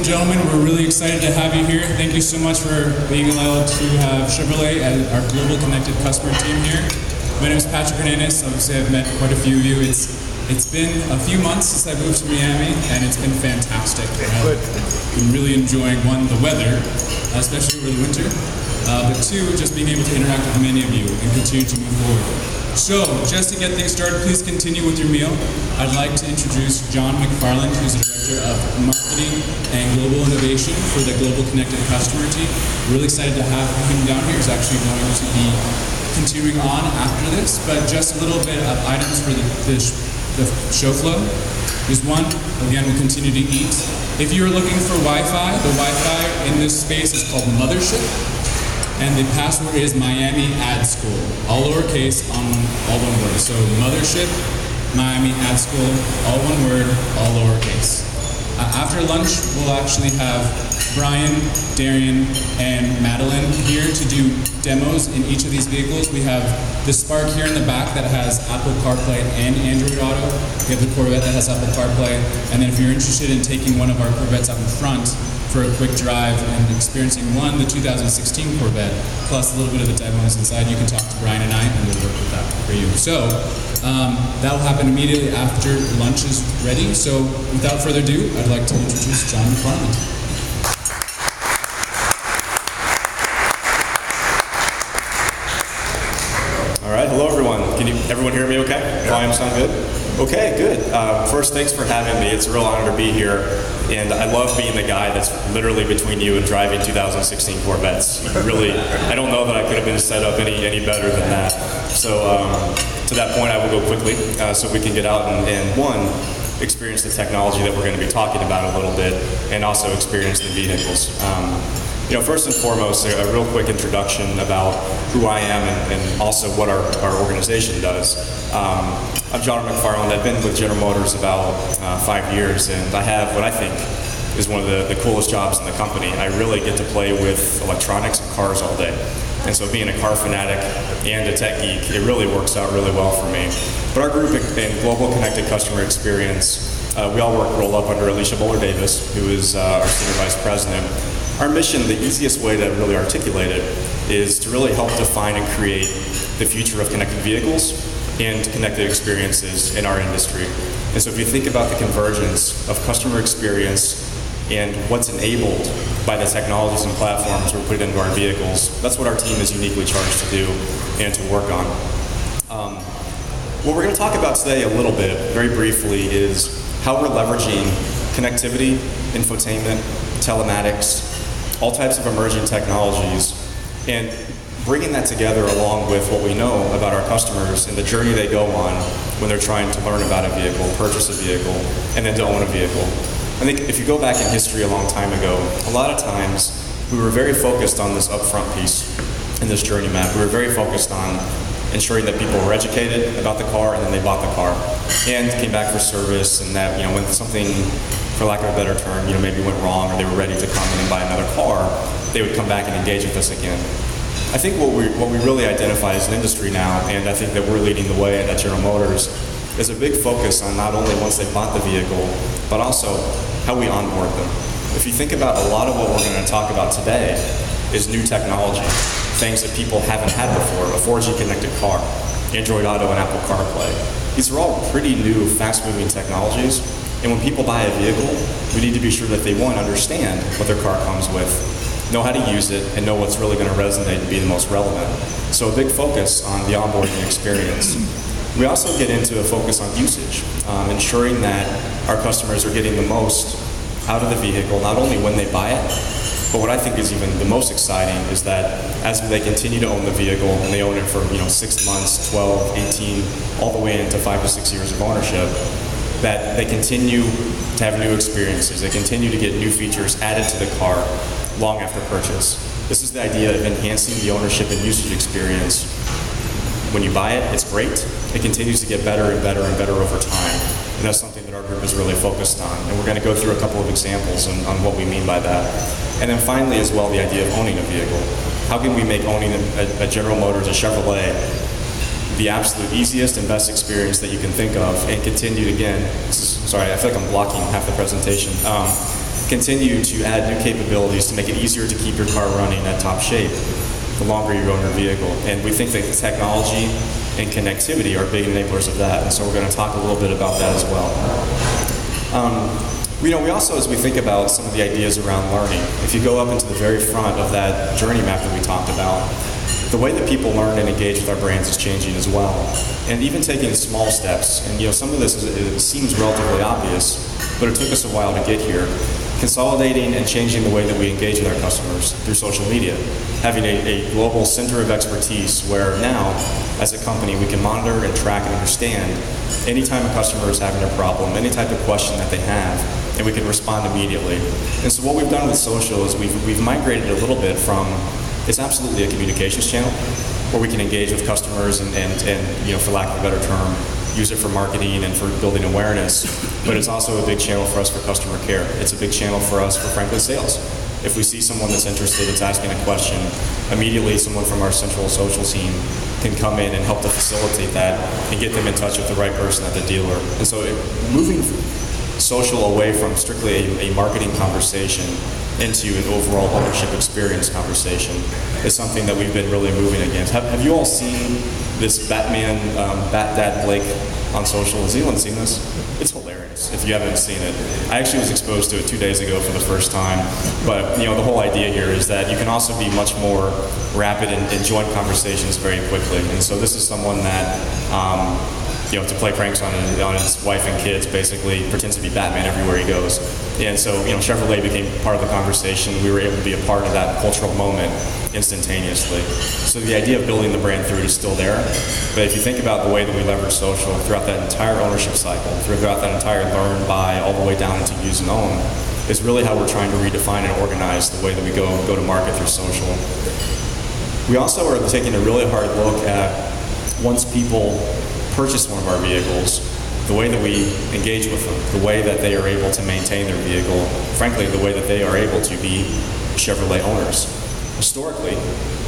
gentlemen, we're really excited to have you here. Thank you so much for being allowed to have Chevrolet as our global connected customer team here. My name is Patrick Hernandez. Obviously, I've met quite a few of you. It's been a few months since I moved to Miami, and it's been fantastic. I've been really enjoying, one, the weather, especially over the winter, but two, just being able to interact with many of you and continue to move forward. So, just to get things started, please continue with your meal. I'd like to introduce John McFarland, who's the Director of Marketing and Global Innovation for the Global Connected Customer team. Really excited to have him down here. He's actually going to be continuing on after this, but just a little bit of items for the show flow. There's one, again, we'll continue to eat. If you're looking for Wi-Fi, the Wi-Fi in this space is called Mothership. And the password is Miami Ad School, all lowercase, all one word. So Mothership, Miami Ad School, all one word, all lowercase. After lunch, we'll actually have Brian, Darian, and Madeline here to do demos in each of these vehicles. We have the Spark here in the back that has Apple CarPlay and Android Auto. We have the Corvette that has Apple CarPlay. And then if you're interested in taking one of our Corvettes up in front for a quick drive and experiencing the 2016 Corvette, plus a little bit of the demos inside, you can talk to Brian and I, and we'll work with that for you. So that'll happen immediately after lunch is ready. So without further ado, I'd like to introduce John McFarland. All right, hello everyone. Can everyone hear me okay? Volume sound good? Okay, good. First, thanks for having me. It's a real honor to be here. And I love being the guy that's literally between you and driving 2016 Corvettes. Really, I don't know that I could have been set up any better than that. So to that point, I will go quickly so we can get out and one, experience the technology that we're going to be talking about a little bit, and also experience the vehicles. First and foremost, a real quick introduction about who I am and also what our organization does. I'm John McFarland. I've been with General Motors about 5 years, and I have what I think is one of the coolest jobs in the company. I really get to play with electronics and cars all day. And so being a car fanatic and a tech geek, it really works out really well for me. But our group in Global Connected Customer Experience, we all roll up under Alicia Bowler-Davis, who is our Senior Vice President. Our mission, the easiest way to really articulate it, is to really help define and create the future of connected vehicles and connected experiences in our industry. And so if you think about the convergence of customer experience and what's enabled by the technologies and platforms we put into our vehicles, that's what our team is uniquely charged to do and to work on. What we're going to talk about today a little bit, very briefly, is how we're leveraging connectivity, infotainment, telematics, all types of emerging technologies, and bringing that together along with what we know about our customers and the journey they go on when they're trying to learn about a vehicle, purchase a vehicle, and then to own a vehicle. I think if you go back in history a long time ago, a lot of times we were very focused on this upfront piece in this journey map. We were very focused on ensuring that people were educated about the car and then they bought the car and came back for service, and that when something, for lack of a better term, maybe went wrong or they were ready to come in and buy another car, they would come back and engage with us again. I think what we really identify as an industry now, and I think that we're leading the way at General Motors, is a big focus on not only once they bought the vehicle, but also how we onboard them. If you think about a lot of what we're going to talk about today is new technology, things that people haven't had before, a 4G connected car, Android Auto and Apple CarPlay. These are all pretty new, fast-moving technologies, and when people buy a vehicle, we need to be sure that they, one, understand what their car comes with, know how to use it, and know what's really going to resonate and be the most relevant. So a big focus on the onboarding experience. We also get into a focus on usage, ensuring that our customers are getting the most out of the vehicle, not only when they buy it, but what I think is even the most exciting is that as they continue to own the vehicle, and they own it for 6 months, 12, 18, all the way into 5 to 6 years of ownership, that they continue to have new experiences. They continue to get new features added to the car long after purchase. This is the idea of enhancing the ownership and usage experience. When you buy it, it's great. It continues to get better and better and better over time. And that's something that our group is really focused on. And we're going to go through a couple of examples on what we mean by that. And then finally as well, the idea of owning a vehicle. How can we make owning a General Motors, a Chevrolet, the absolute easiest and best experience that you can think of, and continue, again, sorry, I feel like I'm blocking half the presentation. continue to add new capabilities to make it easier to keep your car running at top shape the longer you own your vehicle. And we think that technology and connectivity are big enablers of that, and so we're going to talk a little bit about that as well. We also, as we think about some of the ideas around learning, if you go up into the very front of that journey map that we talked about, the way that people learn and engage with our brands is changing as well. And even taking small steps, and some of this it seems relatively obvious, but it took us a while to get here. Consolidating and changing the way that we engage with our customers through social media. Having a global center of expertise where now, as a company, we can monitor and track and understand anytime a customer is having a problem, any type of question that they have, and we can respond immediately. And so what we've done with social is we've migrated a little bit from, it's absolutely a communications channel where we can engage with customers and for lack of a better term, use it for marketing and for building awareness, but it's also a big channel for us for customer care. It's a big channel for us for, frankly, sales. If we see someone that's interested, that's asking a question, immediately someone from our central social team can come in and help to facilitate that and get them in touch with the right person at the dealer. And so moving social away from strictly a marketing conversation into an overall ownership experience conversation is something that we've been really moving against. Have you all seen this Batman, Bat Dad Blake on social? Has anyone seen this? It's hilarious if you haven't seen it. I actually was exposed to it 2 days ago for the first time, but the whole idea here is that you can also be much more rapid and join conversations very quickly. And so this is someone that to play pranks on his wife and kids, basically pretends to be Batman everywhere he goes. And so, Chevrolet became part of the conversation. We were able to be a part of that cultural moment instantaneously. So the idea of building the brand through it is still there. But if you think about the way that we leverage social throughout that entire ownership cycle, throughout that entire learn, buy, all the way down into use and own, is really how we're trying to redefine and organize the way that we go to market through social. We also are taking a really hard look at, once people purchase one of our vehicles, the way that we engage with them, the way that they are able to maintain their vehicle, frankly, the way that they are able to be Chevrolet owners. Historically,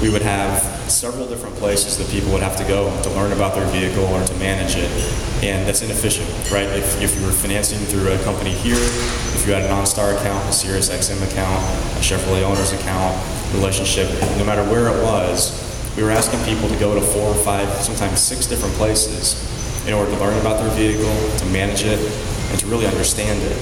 we would have several different places that people would have to go to learn about their vehicle or to manage it, and that's inefficient, right? If you were financing through a company here, if you had an OnStar account, a Sirius XM account, a Chevrolet owner's account, relationship, no matter where it was, we were asking people to go to 4 or 5, sometimes 6 different places in order to learn about their vehicle, to manage it, and to really understand it.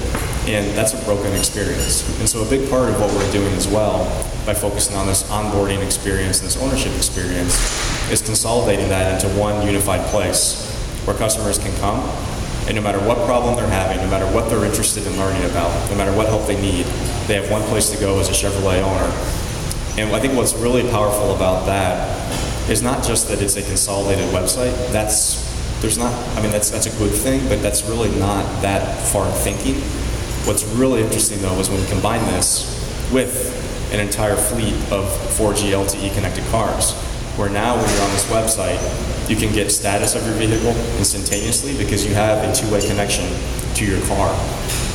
And that's a broken experience. And so a big part of what we're doing as well, by focusing on this onboarding experience and this ownership experience, is consolidating that into one unified place where customers can come, and no matter what problem they're having, no matter what they're interested in learning about, no matter what help they need, they have one place to go as a Chevrolet owner. And I think what's really powerful about that is not just that it's a consolidated website. That's a good thing, but that's really not that far thinking. What's really interesting, though, is when we combine this with an entire fleet of 4G LTE connected cars, where now when you're on this website, you can get status of your vehicle instantaneously because you have a two-way connection to your car.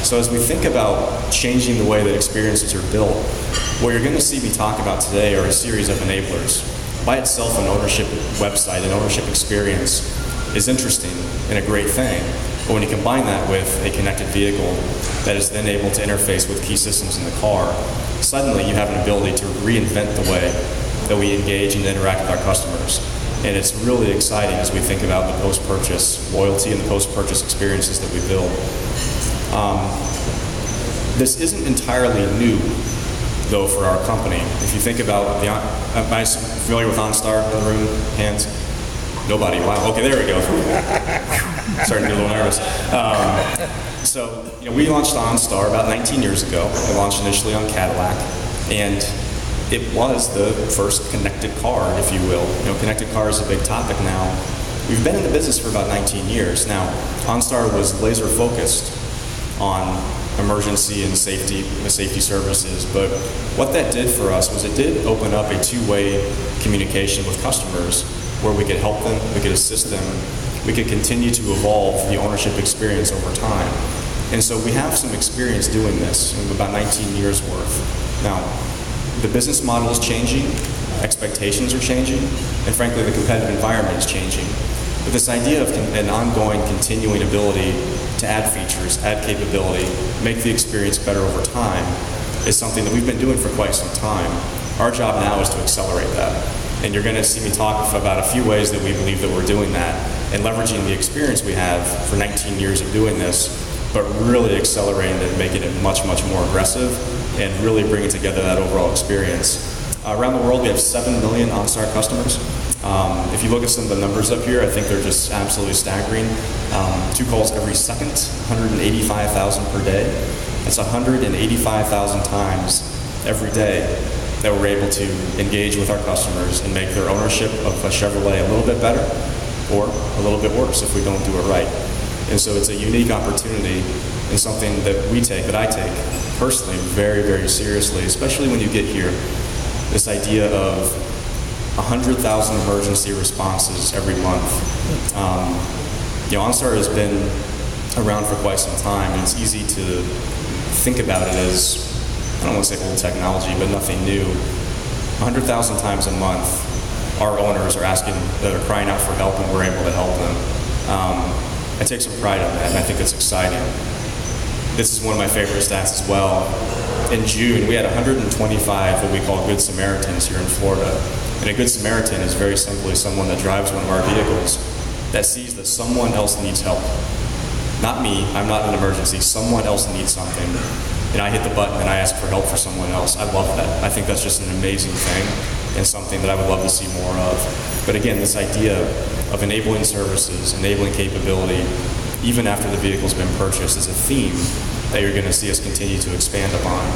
So as we think about changing the way that experiences are built, what you're going to see me talk about today are a series of enablers. By itself, an ownership website, an ownership experience is interesting and a great thing. But when you combine that with a connected vehicle that is then able to interface with key systems in the car, suddenly you have an ability to reinvent the way that we engage and interact with our customers. And it's really exciting as we think about the post-purchase loyalty and the post-purchase experiences that we build. This isn't entirely new, though, for our company. If you think about am I familiar with OnStar in the room? Hands? Nobody. Wow. Okay, there we go. Starting to get a little nervous. We launched OnStar about 19 years ago. We launched initially on Cadillac, and it was the first connected car, if you will. Connected car is a big topic now. We've been in the business for about 19 years. Now, OnStar was laser focused on emergency and safety services, but what that did for us was it did open up a two-way communication with customers where we could help them, we could assist them, we could continue to evolve the ownership experience over time. And so we have some experience doing this, about 19 years worth. Now, the business model is changing, expectations are changing, and frankly, the competitive environment is changing. But this idea of an ongoing, continuing ability to add features, add capability, make the experience better over time is something that we've been doing for quite some time. Our job now is to accelerate that. And you're going to see me talk about a few ways that we believe that we're doing that and leveraging the experience we have for 19 years of doing this, but really accelerating it and making it much, much more aggressive and really bringing together that overall experience. Around the world, we have 7 million OnStar customers. If you look at some of the numbers up here, I think they're just absolutely staggering. 2 calls every second, 185,000 per day. That's 185,000 times every day that we're able to engage with our customers and make their ownership of a Chevrolet a little bit better or a little bit worse if we don't do it right. And so it's a unique opportunity and something that I take personally very, very seriously, especially when you get here. This idea of 100,000 emergency responses every month. OnStar has been around for quite some time, and it's easy to think about it as, I don't want to say old technology, but nothing new. 100,000 times a month, our owners are crying out for help, and we're able to help them. I take some pride in that, and I think it's exciting. This is one of my favorite stats as well. In June, we had 125 what we call Good Samaritans here in Florida. And a Good Samaritan is very simply someone that drives one of our vehicles that sees that someone else needs help. Not me, I'm not in an emergency, someone else needs something. And I hit the button and I ask for help for someone else. I love that. I think that's just an amazing thing and something that I would love to see more of. But again, this idea of enabling services, enabling capability, even after the vehicle's been purchased, is a theme that you're going to see us continue to expand upon.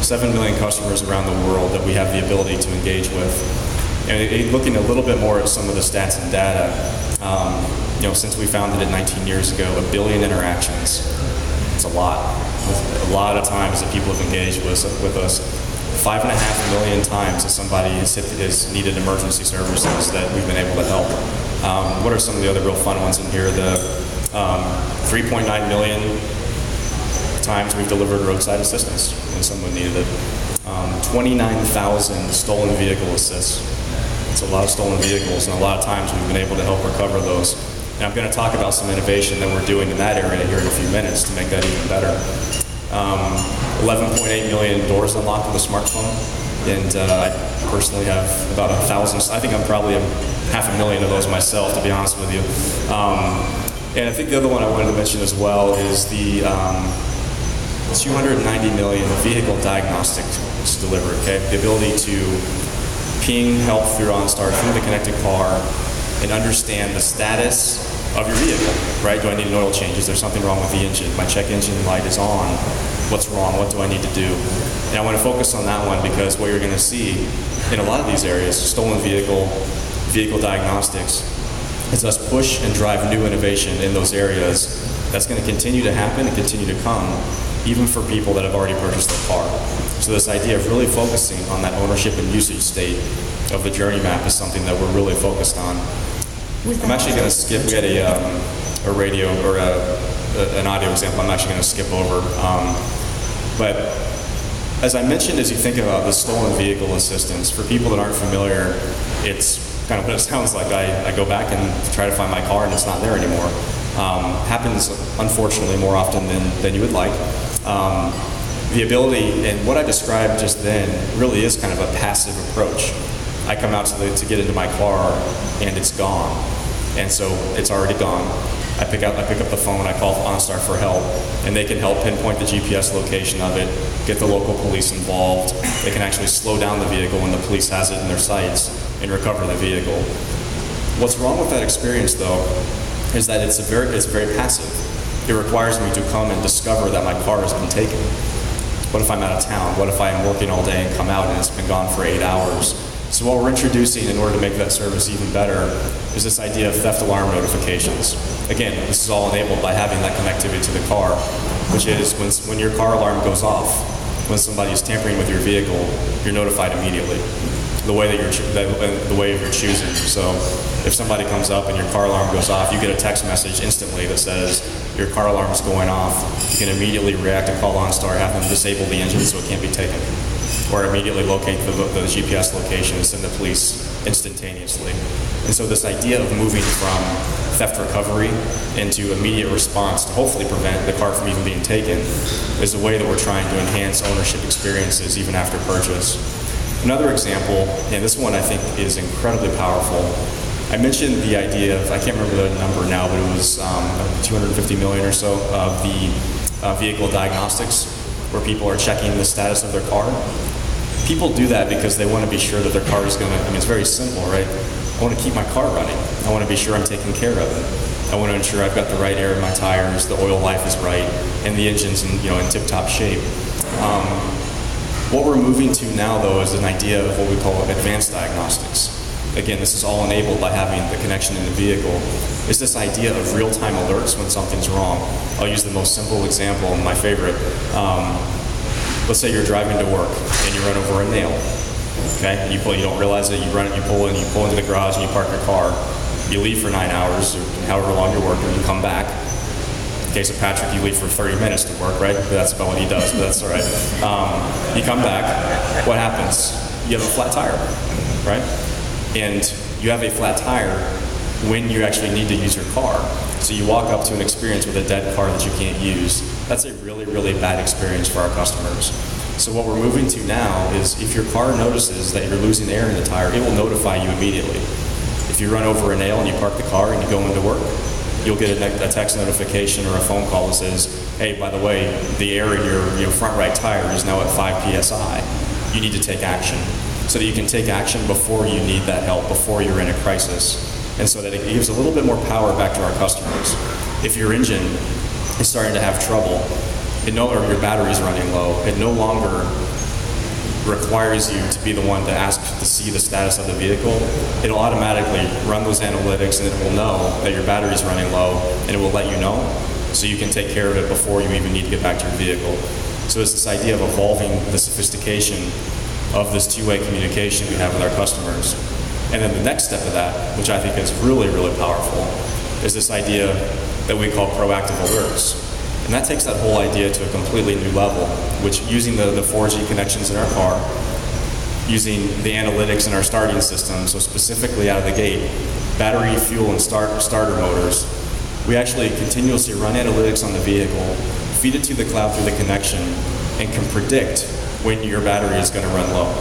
7 million customers around the world that we have the ability to engage with. And looking a little bit more at some of the stats and data, since we founded it 19 years ago, 1 billion interactions. It's a lot. A lot of times that people have engaged with us. 5.5 million times that somebody has needed emergency services that we've been able to help. What are some of the other real fun ones in here? The 3.9 million times we've delivered roadside assistance when someone needed it. 29,000 stolen vehicle assists. It's a lot of stolen vehicles, and a lot of times we've been able to help recover those. And I'm going to talk about some innovation that we're doing in that area here in a few minutes to make that even better. 11.8 million doors unlocked with a smartphone, and I personally have about 1,000. I think I'm probably 500,000 of those myself, to be honest with you. And I think the other one I wanted to mention as well is the 290 million vehicle diagnostics delivered. Okay, the ability to ping help through OnStar, through the connected car, and understand the status of your vehicle, right? Do I need an oil change? Is there something wrong with the engine? My check engine light is on. What's wrong? What do I need to do? And I want to focus on that one because what you're going to see in a lot of these areas, stolen vehicle diagnostics, is us push and drive new innovation in those areas. That's going to continue to happen and continue to come, even for people that have already purchased their car. So this idea of really focusing on that ownership and usage state of the journey map is something that we're really focused on. I'm actually going to skip, we had a radio or an audio example I'm actually going to skip over. But as I mentioned, as you think about the stolen vehicle assistance, for people that aren't familiar, it's kind of what it sounds like. I go back and try to find my car and it's not there anymore. Happens, unfortunately, more often than you would like. The ability, and what I described just then, really is kind of a passive approach. I come out to get into my car and it's gone. And so it's already gone. I pick up the phone, I call OnStar for help, and they can help pinpoint the GPS location of it, get the local police involved. They can actually slow down the vehicle when the police has it in their sights and recover the vehicle. What's wrong with that experience, though, is that it's very passive. It requires me to come and discover that my car has been taken. What if I'm out of town? What if I am working all day and come out and it's been gone for 8 hours? So what we're introducing in order to make that service even better is this idea of theft alarm notifications. Again, this is all enabled by having that connectivity to the car, which is when your car alarm goes off, when somebody is tampering with your vehicle, you're notified immediately. The way you're choosing. So if somebody comes up and your car alarm goes off, you get a text message instantly that says your car alarm is going off. You can immediately react and call OnStar, have them disable the engine so it can't be taken. or immediately locate the GPS location and send the police instantaneously. And so this idea of moving from theft recovery into immediate response to hopefully prevent the car from even being taken is a way that we're trying to enhance ownership experiences even after purchase. Another example, and this one I think is incredibly powerful, I mentioned the idea of, I can't remember the number now, but it was 250 million or so of the vehicle diagnostics, where people are checking the status of their car. People do that because they want to be sure that their car is going to, I mean, it's very simple, right? I want to keep my car running. I want to be sure I'm taking care of it. I want to ensure I've got the right air in my tires, the oil life is right, and the engine's in tip-top shape. What we're moving to now, though, is an idea of what we call advanced diagnostics. Again, this is all enabled by having the connection in the vehicle. It's this idea of real-time alerts when something's wrong. I'll use the most simple example, my favorite. Let's say you're driving to work and you run over a nail. Okay, you don't realize it. You pull into the garage and you park your car. You leave for 9 hours, or however long you're working. You come back. In the case of Patrick, you leave for 30 minutes to work, right? That's about what he does, but that's all right. You come back. What happens? You have a flat tire, right? And you have a flat tire when you actually need to use your car. So you walk up to an experience with a dead car that you can't use. That's a really, really bad experience for our customers. So what we're moving to now is if your car notices that you're losing air in the tire, it will notify you immediately. If you run over a nail and you park the car and you go into work, you'll get a text notification or a phone call that says, hey, by the way, the air in your front right tire is now at 5 psi. You need to take action. So that you can take action before you need that help, before you're in a crisis. And so that it gives a little bit more power back to our customers. If your engine is starting to have trouble, or your battery's running low, it no longer requires you to be the one to ask to see the status of the vehicle. It'll automatically run those analytics and it will know that your battery's running low, and it will let you know so you can take care of it before you even need to get back to your vehicle. So it's this idea of evolving the sophistication of this two-way communication we have with our customers. And then the next step of that, which I think is really, really powerful, is this idea that we call proactive alerts. And that takes that whole idea to a completely new level, which using the 4G connections in our car, using the analytics in our starting system, so specifically out of the gate, battery, fuel, and starter motors, we actually continuously run analytics on the vehicle, feed it to the cloud through the connection, and can predict when your battery is going to run low.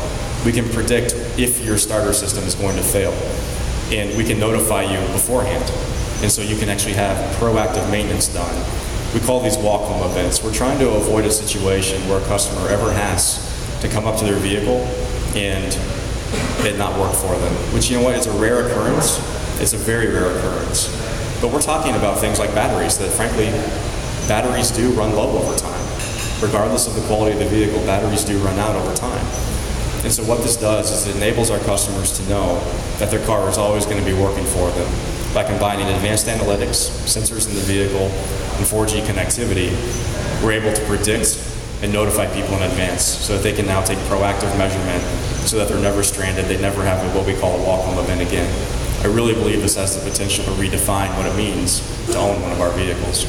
We can predict if your starter system is going to fail, and we can notify you beforehand. And so you can actually have proactive maintenance done. We call these walk-home events. We're trying to avoid a situation where a customer ever has to come up to their vehicle and it not work for them, which, you know what, is a rare occurrence. It's a very rare occurrence. But we're talking about things like batteries that, frankly, batteries do run low over time. Regardless of the quality of the vehicle, batteries do run out over time. And so what this does is it enables our customers to know that their car is always going to be working for them. By combining advanced analytics, sensors in the vehicle, and 4G connectivity, we're able to predict and notify people in advance so that they can now take proactive measurement so that they're never stranded, they never have what we call a walk-home event again. I really believe this has the potential to redefine what it means to own one of our vehicles.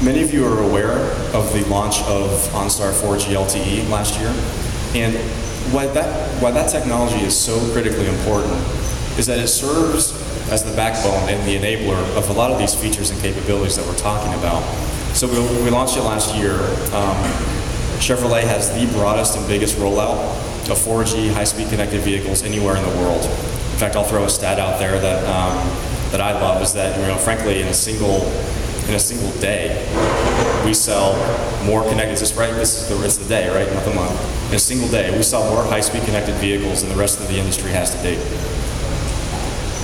Many of you are aware of the launch of OnStar 4G LTE last year, and why that technology is so critically important is that it serves as the backbone and the enabler of a lot of these features and capabilities that we're talking about. So we launched it last year. Chevrolet has the broadest and biggest rollout of 4G high-speed connected vehicles anywhere in the world. In fact, I'll throw a stat out there that I love, is that, frankly, in a single day, we sell more connected, it's the day, right, not the month. In a single day, we sell more high-speed connected vehicles than the rest of the industry has to date.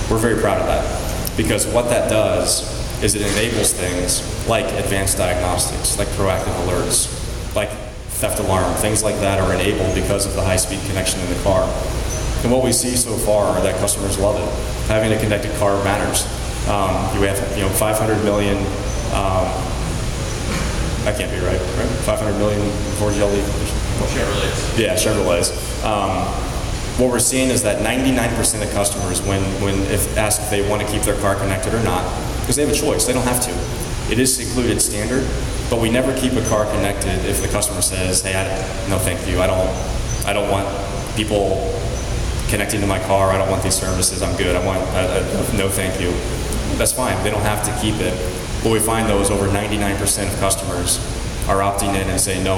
We're very proud of that, because what that does is it enables things like advanced diagnostics, like proactive alerts, like theft alarm, things like that are enabled because of the high-speed connection in the car. And what we see so far are that customers love it. Having a connected car matters. We have 500 million. That can't be right? 500 million 4G LTE. Chevrolets. Yeah, Chevrolets. What we're seeing is that 99% of customers, if asked if they want to keep their car connected or not, because they have a choice, they don't have to. It is included standard, but we never keep a car connected if the customer says, hey, no thank you, I don't want people connecting to my car, I don't want these services, I'm good, I want no thank you. That's fine, they don't have to keep it. What we find though is over 99% of customers are opting in and saying, no,